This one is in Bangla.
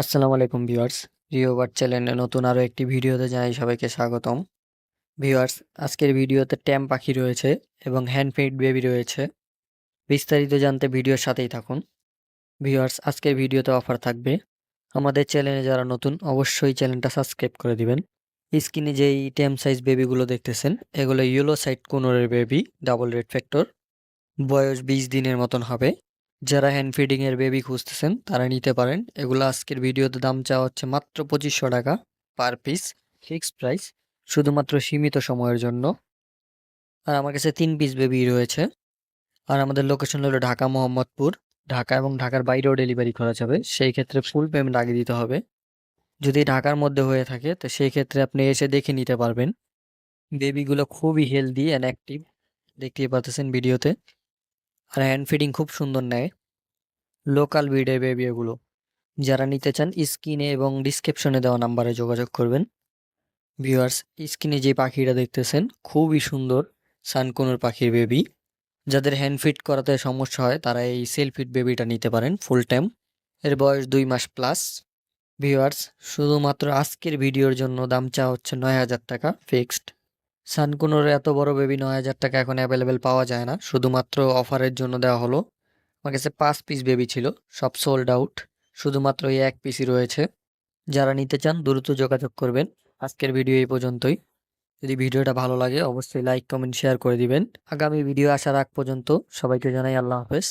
আসসালামু আলাইকুম ভিউয়ার্স। রিওবার্ড চ্যানেলে নতুন আরও একটি ভিডিওতে জানাই সবাইকে স্বাগতম। ভিউয়ার্স, আজকের ভিডিওতে ট্যাম পাখি রয়েছে এবং হ্যান্ডফিড বেবি রয়েছে। বিস্তারিত জানতে ভিডিওর সাথেই থাকুন। ভিউয়ার্স, আজকের ভিডিওতে অফার থাকবে। আমাদের চ্যানেলে যারা নতুন অবশ্যই চ্যানেলটা সাবস্ক্রাইব করে দিবেন। স্ক্রিনে যেই ট্যাম সাইজ বেবিগুলো দেখতেছেন এগুলো ইয়েলো সাইড কোনোরের বেবি, ডাবল রেড ফ্যাক্টর। বয়স 20 দিনের মতন হবে। যারা হ্যান্ড ফিডিং এর বেবি খুঁজতেছেন তারা নিতে পারেন। এগুলো আজকের ভিডিওতে দাম চাওয়া হচ্ছে মাত্র 2500 টাকা পার পিস, ফিক্সড প্রাইস, শুধুমাত্র সীমিত সময়ের জন্য। আর আমার কাছে 3 পিস বেবি রয়েছে। আর আমাদের লোকেশন হলো ঢাকা মোহাম্মদপুর। ঢাকা এবং ঢাকার বাইরেও ডেলিভারি করা যাবে, সেই ক্ষেত্রে ফুল পেমেন্ট আগে দিতে হবে। যদি ঢাকার মধ্যে হয়ে থাকে তো সেই ক্ষেত্রে আপনি এসে দেখে নিতে পারবেন। বেবিগুলো খুবই হেলদি অ্যান্ড অ্যাক্টিভ, দেখতেই পাচ্ছেন ভিডিওতে। আর হ্যান্ড ফিডিং খুব সুন্দর নেয়। লোকাল ব্রিডের বেবি এগুলো। যারা নিতে চান স্ক্রিনে এবং ডিসক্রিপশনে দেওয়া নাম্বারে যোগাযোগ করবেন। ভিউয়ার্স, স্ক্রিনে যে পাখিটা দেখতেছেন খুবই সুন্দর, সানকুনোর পাখির বেবি। যাদের হ্যান্ড ফিট করাতে সমস্যা হয় তারা এই সেলফ ফিট বেবিটা নিতে পারেন ফুল টাইম। এর বয়স 2 মাস প্লাস। ভিউয়ার্স, শুধুমাত্র আজকের ভিডিওর জন্য দাম চাওয়া হচ্ছে 9,000 টাকা ফিক্সড। সানকুনোর এত বড় বেবি 9,000 টাকা এখন অ্যাভেলেবেল পাওয়া যায় না, শুধুমাত্র অফারের জন্য দেওয়া হলো। আমার কাছে 5 পিস বেবি ছিল, সব সোল্ড আউট। শুধুমাত্র এই এক পিসই রয়েছে। যারা নিতে চান দ্রুত যোগাযোগ করবেন। আজকের ভিডিও এই পর্যন্তই। যদি ভিডিওটা ভালো লাগে অবশ্যই লাইক কমেন্ট শেয়ার করে দিবেন। আগামী ভিডিও আসার আগ পর্যন্ত সবাইকে জানাই আল্লাহ হাফেজ।